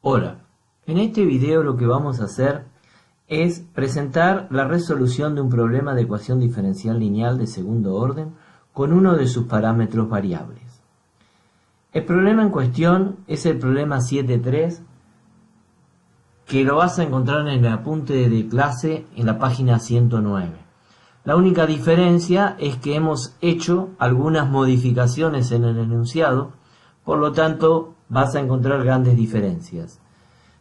Hola, en este video lo que vamos a hacer es presentar la resolución de un problema de ecuación diferencial lineal de segundo orden con uno de sus parámetros variables. El problema en cuestión es el problema 7.3, que lo vas a encontrar en el apunte de clase en la página 109. La única diferencia es que hemos hecho algunas modificaciones en el enunciado, por lo tanto vas a encontrar grandes diferencias.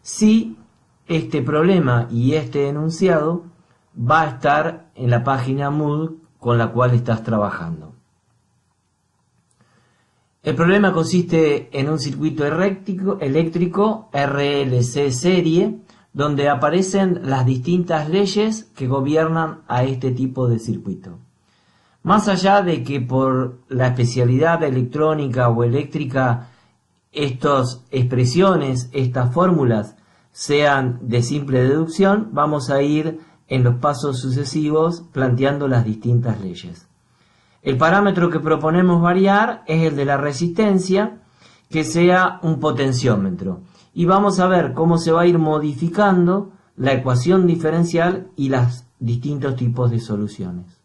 Sí, este problema y este enunciado va a estar en la página Moodle con la cual estás trabajando. El problema consiste en un circuito eléctrico RLC serie, donde aparecen las distintas leyes que gobiernan a este tipo de circuito. Más allá de que por la especialidad electrónica o eléctrica estas expresiones, estas fórmulas sean de simple deducción, vamos a ir en los pasos sucesivos planteando las distintas leyes. El parámetro que proponemos variar es el de la resistencia, que sea un potenciómetro. Y vamos a ver cómo se va a ir modificando la ecuación diferencial y los distintos tipos de soluciones.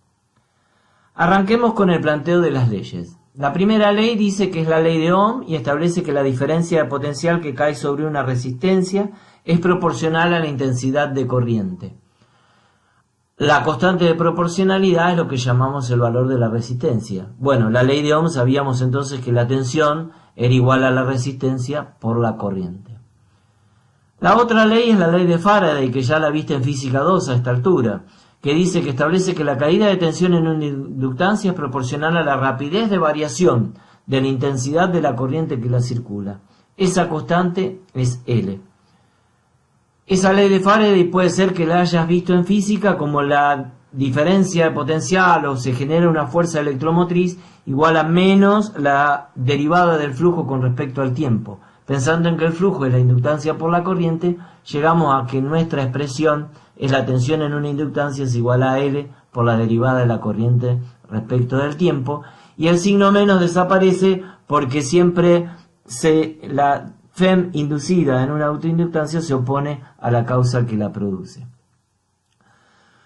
Arranquemos con el planteo de las leyes. La primera ley dice que es la ley de Ohm y establece que la diferencia de potencial que cae sobre una resistencia es proporcional a la intensidad de corriente. La constante de proporcionalidad es lo que llamamos el valor de la resistencia. Bueno, la ley de Ohm sabíamos entonces que la tensión era igual a la resistencia por la corriente. La otra ley es la ley de Faraday, que ya la viste en física 2 a esta altura, que dice que establece que la caída de tensión en una inductancia es proporcional a la rapidez de variación de la intensidad de la corriente que la circula. Esa constante es L. Esa ley de Faraday puede ser que la hayas visto en física como la diferencia de potencial o se genera una fuerza electromotriz igual a menos la derivada del flujo con respecto al tiempo. Pensando en que el flujo es la inductancia por la corriente, llegamos a que nuestra expresión es la tensión en una inductancia es igual a L por la derivada de la corriente respecto del tiempo, y el signo menos desaparece porque siempre la FEM inducida en una autoinductancia se opone a la causa que la produce.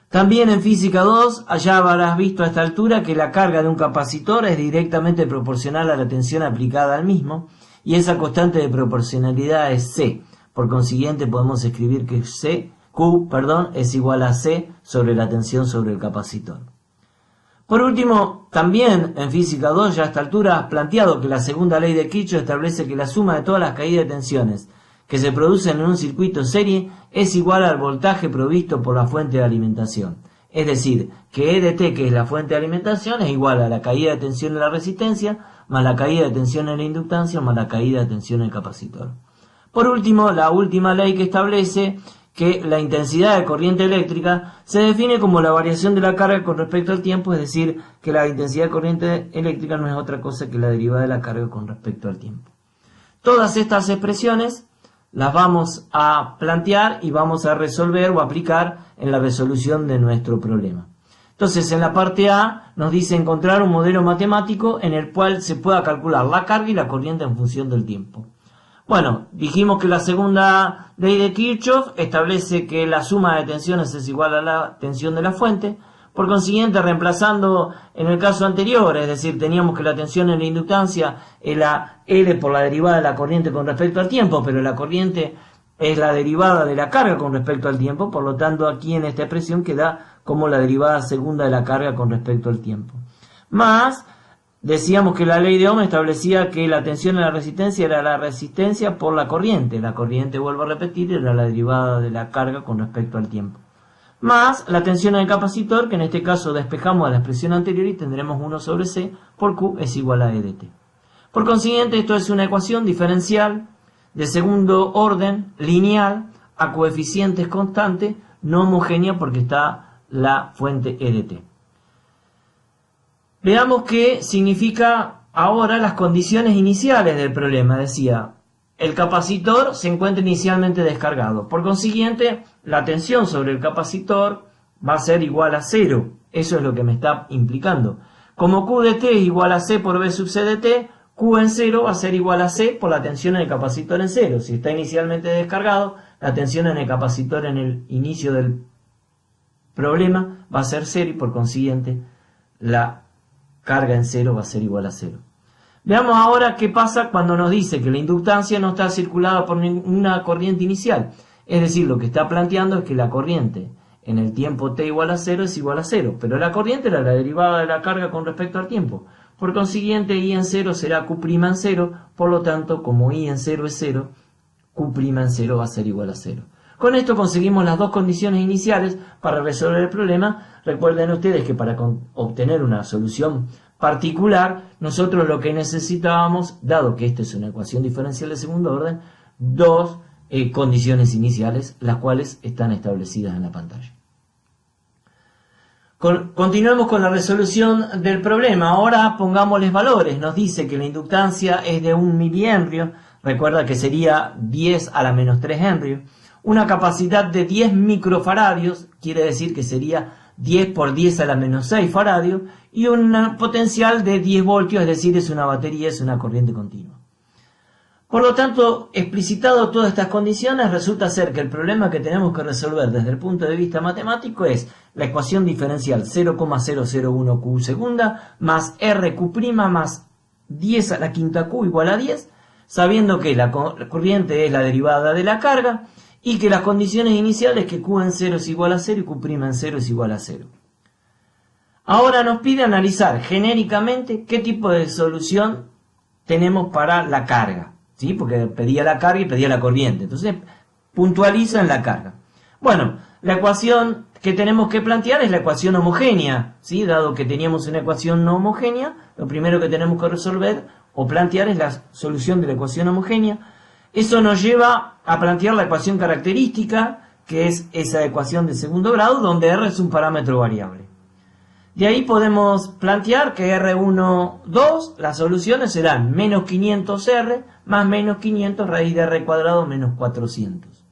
También en física 2, allá habrás visto a esta altura que la carga de un capacitor es directamente proporcional a la tensión aplicada al mismo, y esa constante de proporcionalidad es C. Por consiguiente podemos escribir que Q es igual a C sobre la tensión sobre el capacitor. Por último, también en física 2 ya a esta altura has planteado que la segunda ley de Kirchhoff establece que la suma de todas las caídas de tensiones que se producen en un circuito serie es igual al voltaje provisto por la fuente de alimentación. Es decir, que E de T, que es la fuente de alimentación, es igual a la caída de tensión en la resistencia, más la caída de tensión en la inductancia, más la caída de tensión en el capacitor. Por último, la última ley que establece que la intensidad de corriente eléctrica se define como la variación de la carga con respecto al tiempo, es decir, que la intensidad de corriente eléctrica no es otra cosa que la derivada de la carga con respecto al tiempo. Todas estas expresiones las vamos a plantear y vamos a resolver o aplicar en la resolución de nuestro problema. Entonces, en la parte A nos dice encontrar un modelo matemático en el cual se pueda calcular la carga y la corriente en función del tiempo. Bueno, dijimos que la segunda ley de Kirchhoff establece que la suma de tensiones es igual a la tensión de la fuente. Por consiguiente, reemplazando en el caso anterior, es decir, teníamos que la tensión en la inductancia era L por la derivada de la corriente con respecto al tiempo, pero la corriente es la derivada de la carga con respecto al tiempo, por lo tanto aquí en esta expresión queda como la derivada segunda de la carga con respecto al tiempo. Más, decíamos que la ley de Ohm establecía que la tensión en la resistencia era la resistencia por la corriente, vuelvo a repetir, era la derivada de la carga con respecto al tiempo. Más la tensión en el capacitor, que en este caso despejamos a la expresión anterior y tendremos 1 sobre C por Q es igual a E de T. Por consiguiente, esto es una ecuación diferencial de segundo orden, lineal, a coeficientes constantes, no homogénea porque está la fuente E de T. Veamos qué significa ahora las condiciones iniciales del problema. Decía, el capacitor se encuentra inicialmente descargado. Por consiguiente, la tensión sobre el capacitor va a ser igual a 0. Eso es lo que me está implicando. Como Q de T es igual a C por B sub C de T, Q en 0 va a ser igual a C por la tensión en el capacitor en 0. Si está inicialmente descargado, la tensión en el capacitor en el inicio del problema va a ser 0 y por consiguiente la carga en 0 va a ser igual a 0. Veamos ahora qué pasa cuando nos dice que la inductancia no está circulada por ninguna corriente inicial. Es decir, lo que está planteando es que la corriente en el tiempo t igual a 0 es igual a 0, pero la corriente era la derivada de la carga con respecto al tiempo. Por consiguiente, I en 0 será Q' en 0, por lo tanto, como I en 0 es 0, Q' en 0 va a ser igual a 0. Con esto conseguimos las dos condiciones iniciales para resolver el problema. Recuerden ustedes que para obtener una solución particular, nosotros lo que necesitábamos, dado que esta es una ecuación diferencial de segundo orden, dos condiciones iniciales, las cuales están establecidas en la pantalla. Continuemos con la resolución del problema. Ahora pongámosles valores. Nos dice que la inductancia es de 1 milihenrio. Recuerda que sería 10 a la menos 3 henrio. Una capacidad de 10 microfaradios, quiere decir que sería 10 por 10 a la menos 6 faradios. Y un potencial de 10 voltios, es decir, es una batería, es una corriente continua. Por lo tanto, explicitado todas estas condiciones, resulta ser que el problema que tenemos que resolver desde el punto de vista matemático es la ecuación diferencial 0,001 Q segunda más RQ' más 10 a la quinta Q igual a 10, sabiendo que la corriente es la derivada de la carga y que las condiciones iniciales es que Q en 0 es igual a 0 y Q' en 0 es igual a 0. Ahora nos pide analizar genéricamente qué tipo de solución tenemos para la carga. ¿Sí? Porque pedía la carga y pedía la corriente. Entonces, puntualiza en la carga. Bueno, la ecuación que tenemos que plantear es la ecuación homogénea. ¿Sí? Dado que teníamos una ecuación no homogénea, lo primero que tenemos que resolver o plantear es la solución de la ecuación homogénea. Eso nos lleva a plantear la ecuación característica, que es esa ecuación de segundo grado, donde R es un parámetro variable. De ahí podemos plantear que R1, 2, las soluciones serán menos 500R más menos 500 raíz de R cuadrado menos 400.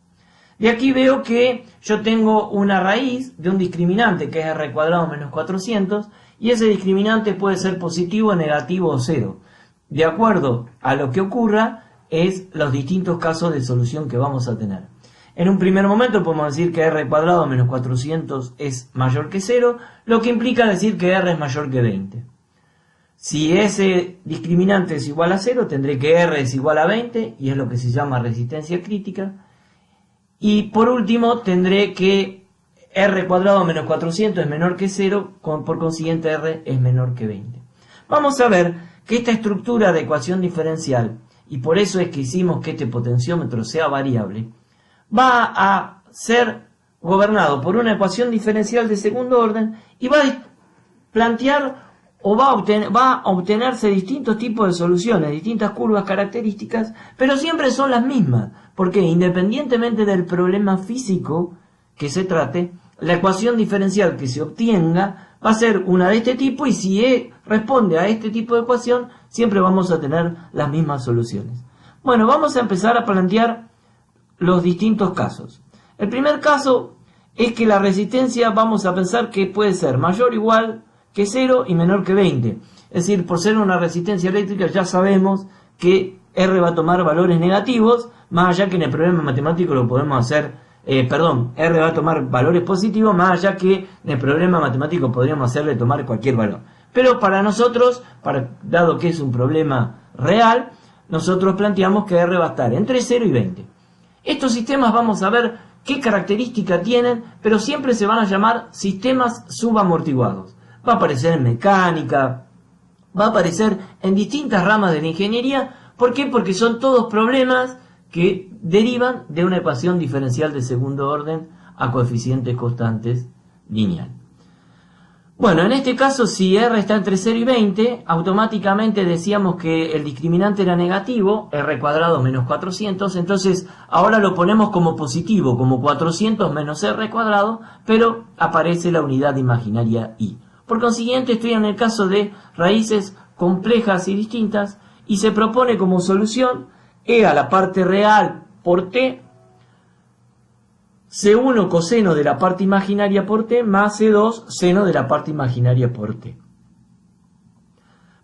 De aquí veo que yo tengo una raíz de un discriminante que es R cuadrado menos 400 y ese discriminante puede ser positivo, negativo o cero. De acuerdo a lo que ocurra es los distintos casos de solución que vamos a tener. En un primer momento podemos decir que R cuadrado menos 400 es mayor que 0, lo que implica decir que R es mayor que 20. Si ese discriminante es igual a 0, tendré que R es igual a 20, y es lo que se llama resistencia crítica. Y por último, tendré que R cuadrado menos 400 es menor que 0, por consiguiente R es menor que 20. Vamos a ver que esta estructura de ecuación diferencial, y por eso es que hicimos que este potenciómetro sea variable, va a ser gobernado por una ecuación diferencial de segundo orden y va a plantear o va a obtenerse distintos tipos de soluciones, distintas curvas características, pero siempre son las mismas, porque independientemente del problema físico que se trate, la ecuación diferencial que se obtenga va a ser una de este tipo y si responde a este tipo de ecuación, siempre vamos a tener las mismas soluciones. Bueno, vamos a empezar a plantear los distintos casos. El primer caso es que la resistencia vamos a pensar que puede ser mayor o igual que 0 y menor que 20. Es decir, por ser una resistencia eléctrica ya sabemos que R va a tomar valores negativos, más allá que en el problema matemático lo podemos hacer, R va a tomar valores positivos, más allá que en el problema matemático podríamos hacerle tomar cualquier valor. Pero para nosotros, dado que es un problema real, nosotros planteamos que R va a estar entre 0 y 20. Estos sistemas vamos a ver qué características tienen, pero siempre se van a llamar sistemas subamortiguados. Va a aparecer en mecánica, va a aparecer en distintas ramas de la ingeniería. ¿Por qué? Porque son todos problemas que derivan de una ecuación diferencial de segundo orden a coeficientes constantes lineal. Bueno, en este caso, si R está entre 0 y 20, automáticamente decíamos que el discriminante era negativo, R cuadrado menos 400, entonces ahora lo ponemos como positivo, como 400 menos R cuadrado, pero aparece la unidad imaginaria I. Por consiguiente, estoy en el caso de raíces complejas y distintas, y se propone como solución E a la parte real por T, C1 coseno de la parte imaginaria por T más C2 seno de la parte imaginaria por T.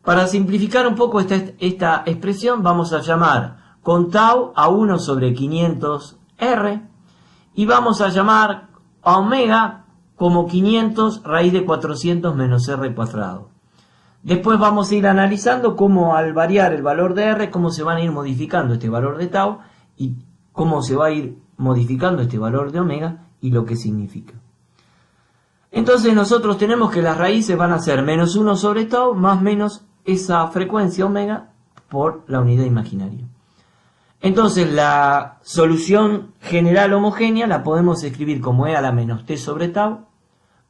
Para simplificar un poco esta expresión, vamos a llamar con tau a 1 sobre 500R y vamos a llamar a omega como 500 raíz de 400 menos R cuadrado. Después vamos a ir analizando cómo al variar el valor de R, cómo se van a ir modificando este valor de tau y cómo se va a ir modificando este valor de omega y lo que significa. Entonces nosotros tenemos que las raíces van a ser menos 1 sobre tau más menos esa frecuencia omega por la unidad imaginaria. Entonces la solución general homogénea la podemos escribir como e a la menos t sobre tau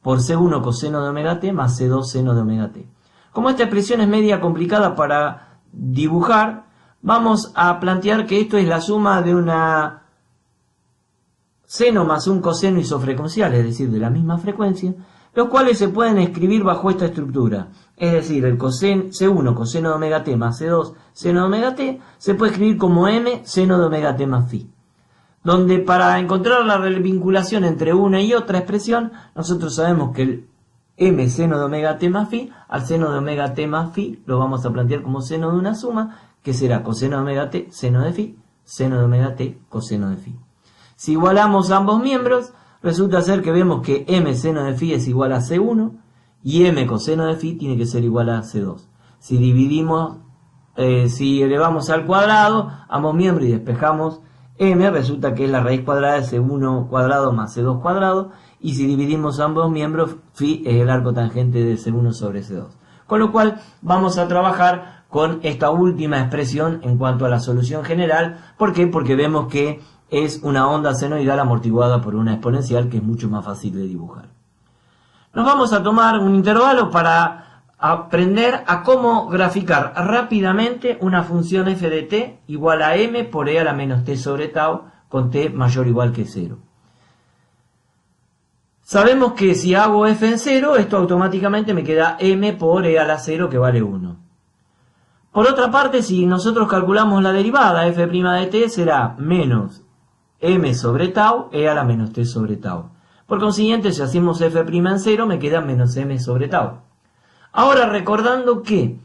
por c1 coseno de omega t más c2 seno de omega t. Como esta expresión es media complicada para dibujar, vamos a plantear que esto es la suma de una seno más un coseno isofrecuencial, es decir, de la misma frecuencia, los cuales se pueden escribir bajo esta estructura. Es decir, el C1 coseno de omega t más C2 seno de omega t se puede escribir como M seno de omega t más phi. Donde para encontrar la vinculación entre una y otra expresión, nosotros sabemos que el M seno de omega t más phi, al seno de omega t más phi, lo vamos a plantear como seno de una suma, que será coseno de omega t seno de phi, seno de omega t coseno de phi. Si igualamos ambos miembros, resulta ser que vemos que M seno de phi es igual a C1 y M coseno de phi tiene que ser igual a C2. Si dividimos, si elevamos al cuadrado ambos miembros y despejamos M, resulta que es la raíz cuadrada de C1 cuadrado más C2 cuadrado, y si dividimos ambos miembros, phi es el arco tangente de C1 sobre C2. Con lo cual vamos a trabajar con esta última expresión en cuanto a la solución general. ¿Por qué? Porque vemos que es una onda senoidal amortiguada por una exponencial que es mucho más fácil de dibujar. Nos vamos a tomar un intervalo para aprender a cómo graficar rápidamente una función f de t igual a m por e a la menos t sobre tau con t mayor o igual que 0. Sabemos que si hago f en 0, esto automáticamente me queda m por e a la 0 que vale 1. Por otra parte, si nosotros calculamos la derivada f' de t será menos m sobre tau e a la menos t sobre tau. Por consiguiente, si hacemos f' en 0, me queda menos m sobre tau. Ahora, recordando que,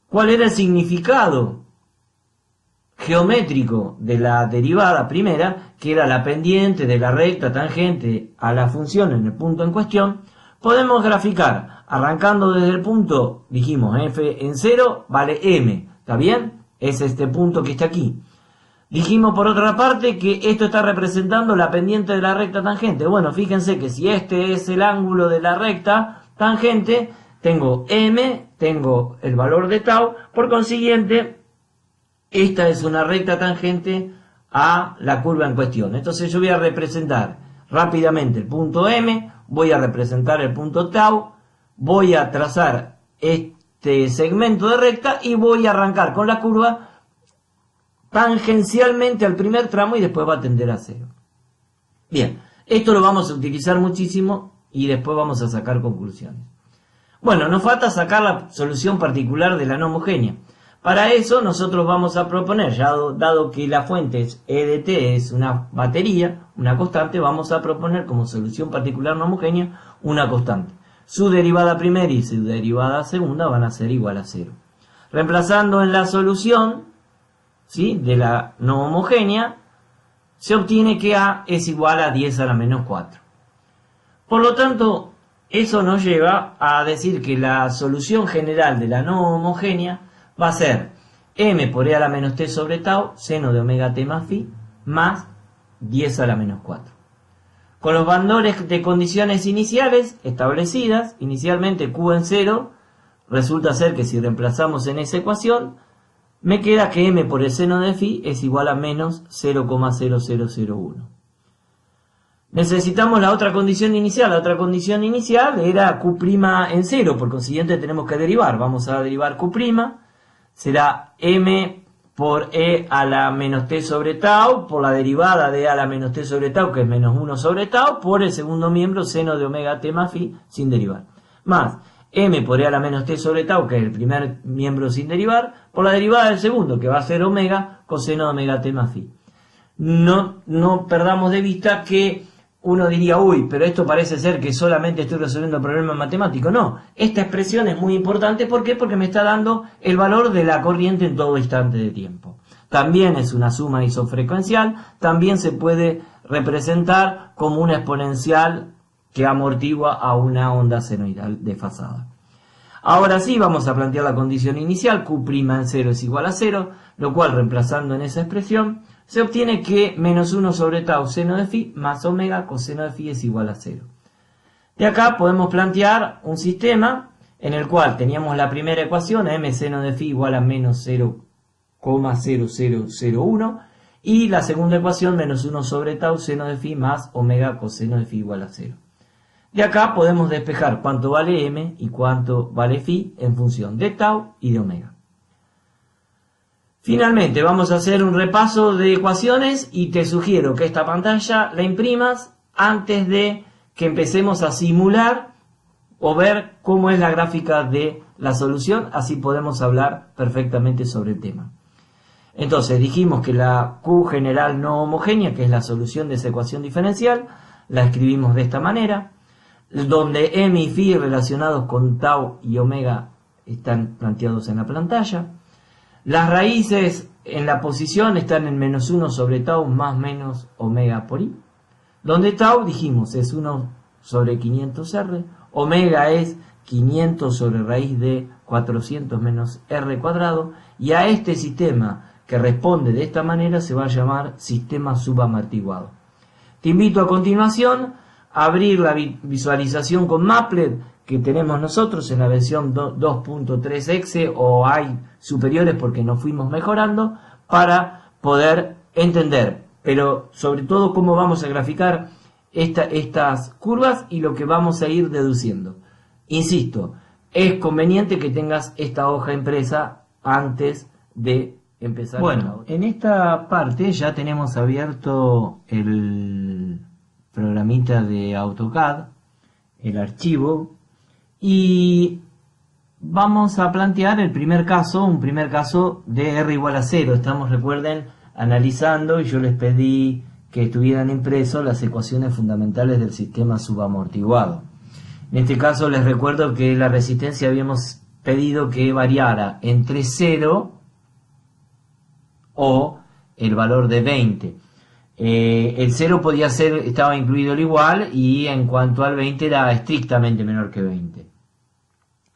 ¿cuál era el significado geométrico de la derivada primera? Que era la pendiente de la recta tangente a la función en el punto en cuestión. Podemos graficar, arrancando desde el punto, dijimos, f en 0 vale m, ¿está bien? Es este punto que está aquí. Dijimos por otra parte que esto está representando la pendiente de la recta tangente. Bueno, fíjense que si este es el ángulo de la recta tangente, tengo m, tengo el valor de tau, por consiguiente, esta es una recta tangente a la curva en cuestión. Entonces yo voy a representar rápidamente el punto m, voy a representar el punto tau, voy a trazar este segmento de recta y voy a arrancar con la curva tangencialmente al primer tramo y después va a tender a 0. Bien, esto lo vamos a utilizar muchísimo y después vamos a sacar conclusiones. Bueno, nos falta sacar la solución particular de la no homogénea. Para eso nosotros vamos a proponer, ya dado que la fuente es E de t es una batería, una constante, vamos a proponer como solución particular no homogénea una constante. Su derivada primera y su derivada segunda van a ser igual a 0. Reemplazando en la solución, ¿sí?, de la no homogénea, se obtiene que A es igual a 10 a la menos 4. Por lo tanto, eso nos lleva a decir que la solución general de la no homogénea va a ser m por e a la menos t sobre tau, seno de omega t más phi, más 10 a la menos 4. Con los valores de condiciones iniciales establecidas, inicialmente q en 0, resulta ser que si reemplazamos en esa ecuación, me queda que m por el seno de phi es igual a menos 0,0001. Necesitamos la otra condición inicial. La otra condición inicial era q' en 0, por consiguiente tenemos que derivar. Vamos a derivar q', será m por e a la menos t sobre tau, por la derivada de e a la menos t sobre tau, que es menos 1 sobre tau, por el segundo miembro seno de omega t más phi, sin derivar. Más m por e a la menos t sobre tau, que es el primer miembro sin derivar, por la derivada del segundo, que va a ser omega coseno de omega t más phi. No perdamos de vista que uno diría, uy, pero esto parece ser que solamente estoy resolviendo problemas matemáticos. No, esta expresión es muy importante. ¿Por qué? Porque me está dando el valor de la corriente en todo instante de tiempo. También es una suma isofrecuencial, también se puede representar como una exponencial que amortigua a una onda senoidal desfasada. Ahora sí vamos a plantear la condición inicial, Q' en 0 es igual a 0, lo cual reemplazando en esa expresión, se obtiene que menos 1 sobre tau seno de phi más omega coseno de phi es igual a 0. De acá podemos plantear un sistema en el cual teníamos la primera ecuación, m seno de phi igual a menos 0,0001, y la segunda ecuación, menos 1 sobre tau seno de phi más omega coseno de phi igual a 0. De acá podemos despejar cuánto vale m y cuánto vale phi en función de tau y de omega. Finalmente vamos a hacer un repaso de ecuaciones y te sugiero que esta pantalla la imprimas antes de que empecemos a simular o ver cómo es la gráfica de la solución, así podemos hablar perfectamente sobre el tema. Entonces dijimos que la Q general no homogénea, que es la solución de esa ecuación diferencial, la escribimos de esta manera, donde m y phi relacionados con tau y omega están planteados en la pantalla. Las raíces en la posición están en menos 1 sobre tau más menos omega por i, donde tau dijimos es 1 sobre 500r, omega es 500 sobre raíz de 400 menos r cuadrado, y a este sistema que responde de esta manera se va a llamar sistema subamartiguado. Te invito a continuación a abrir la visualización con Maplet que tenemos nosotros en la versión 2.3exe, o hay superiores porque nos fuimos mejorando, para poder entender, pero sobre todo cómo vamos a graficar estas curvas y lo que vamos a ir deduciendo. Insisto, es conveniente que tengas esta hoja impresa antes de empezar. Bueno, en esta parte ya tenemos abierto el programita de AutoCAD, el archivo, y vamos a plantear el primer caso, un primer caso de R igual a 0. Estamos, recuerden, analizando, y yo les pedí que estuvieran impresos las ecuaciones fundamentales del sistema subamortiguado. En este caso les recuerdo que la resistencia habíamos pedido que variara entre 0 o el valor de 20. El 0 podía ser, estaba incluido el igual, y en cuanto al 20 era estrictamente menor que 20.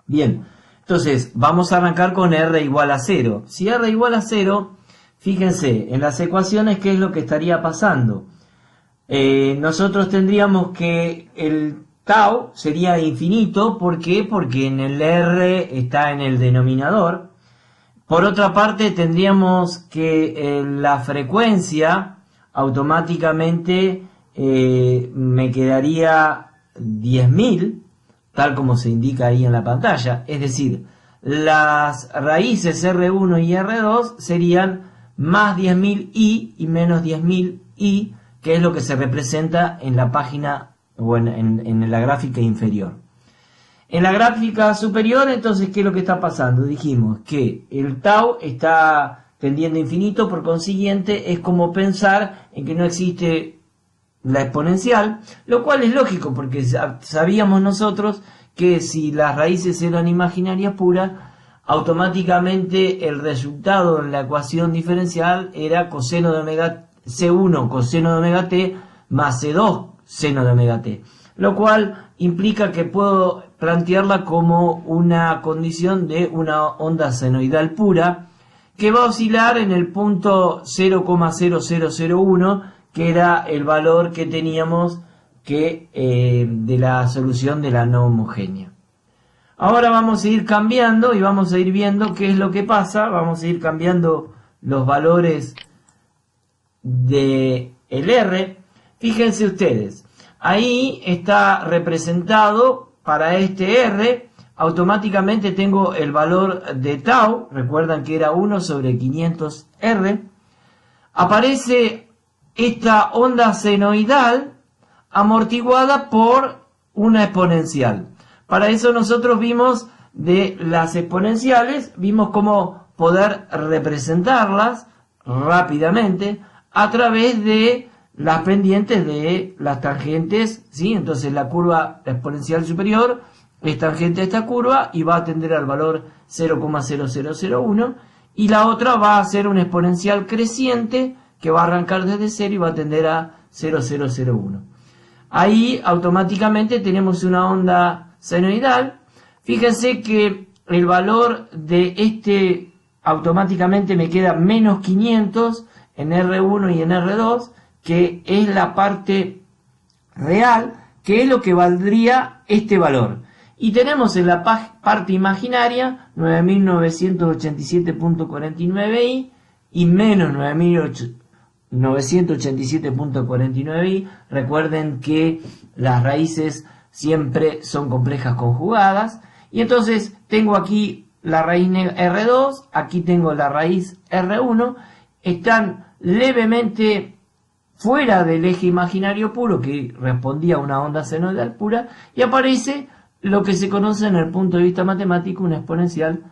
Bien, entonces vamos a arrancar con R igual a 0. Si R igual a 0, fíjense en las ecuaciones qué es lo que estaría pasando. Nosotros tendríamos que el tau sería infinito. ¿Por qué? Porque en el R está en el denominador. Por otra parte, tendríamos que la frecuencia automáticamente me quedaría 10.000, tal como se indica ahí en la pantalla. Es decir, las raíces R1 y R2 serían más 10.000i y menos 10.000i, que es lo que se representa en la página o en la gráfica inferior. En la gráfica superior, entonces, ¿qué es lo que está pasando? Dijimos que el tau está tendiendo a infinito, por consiguiente es como pensar en que no existe la exponencial, lo cual es lógico porque sabíamos nosotros que si las raíces eran imaginarias puras, automáticamente el resultado en la ecuación diferencial era coseno de omega C1 coseno de omega t más C2 seno de omega t, lo cual implica que puedo plantearla como una condición de una onda senoidal pura que va a oscilar en el punto 0,0001, que era el valor que teníamos de la solución de la no homogénea. Ahora vamos a ir cambiando y vamos a ir viendo qué es lo que pasa. Vamos a ir cambiando los valores de el R. Fíjense ustedes, ahí está representado para este R, automáticamente tengo el valor de tau, recuerdan que era 1 sobre 500R, aparece esta onda senoidal amortiguada por una exponencial. Para eso nosotros vimos de las exponenciales, vimos cómo poder representarlas rápidamente a través de las pendientes de las tangentes, ¿sí? Entonces la curva exponencial superior es tangente a esta curva y va a tender al valor 0,0001, y la otra va a ser una exponencial creciente que va a arrancar desde 0 y va a tender a 0,001. Ahí automáticamente tenemos una onda senoidal. Fíjense que el valor de este automáticamente me queda menos 500 en R1 y en R2, que es la parte real, que es lo que valdría este valor. Y tenemos en la parte imaginaria 9987.49i y menos 987.49i. Recuerden que las raíces siempre son complejas conjugadas. Y entonces tengo aquí la raíz R2, aquí tengo la raíz R1. Están levemente fuera del eje imaginario puro, que respondía a una onda senoidal pura, y aparece lo que se conoce en el punto de vista matemático una exponencial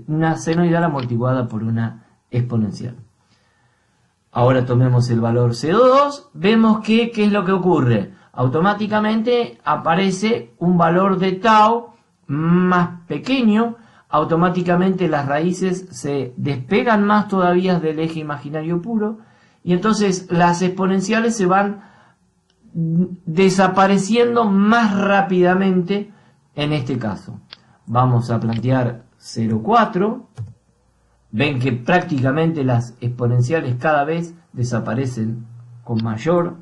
una senoidal amortiguada por una exponencial. Ahora tomemos el valor CO2, vemos que ¿qué es lo que ocurre? Automáticamente aparece un valor de tau más pequeño, automáticamente las raíces se despegan más todavía del eje imaginario puro, y entonces las exponenciales se van desapareciendo más rápidamente en este caso. Vamos a plantear 0,4. Ven que prácticamente las exponenciales cada vez desaparecen con mayor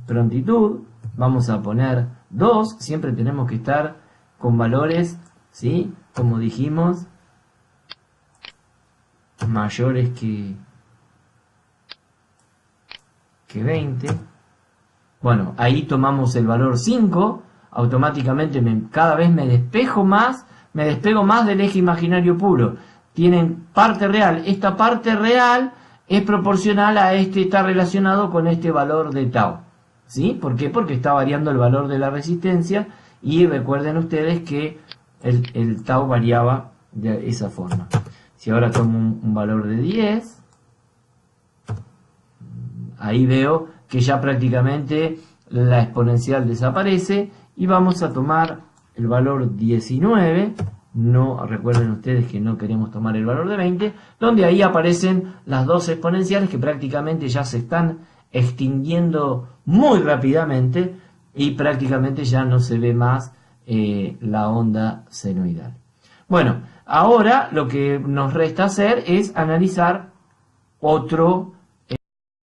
prontitud. Vamos a poner 2. Siempre tenemos que estar con valores, ¿sí? Como dijimos, mayores que 20. Bueno, ahí tomamos el valor 5. Automáticamente cada vez me despego más del eje imaginario puro. Tienen parte real. Esta parte real es proporcional a está relacionado con este valor de tau. ¿Sí? ¿Por qué? Porque está variando el valor de la resistencia, y recuerden ustedes que el tau variaba de esa forma. Si ahora tomo un valor de 10, ahí veo que ya prácticamente la exponencial desaparece, y vamos a tomar el valor 19. No, recuerden ustedes que no queremos tomar el valor de 20, donde ahí aparecen las dos exponenciales que prácticamente ya se están extinguiendo muy rápidamente, y prácticamente ya no se ve más la onda senoidal. Bueno, ahora lo que nos resta hacer es analizar otro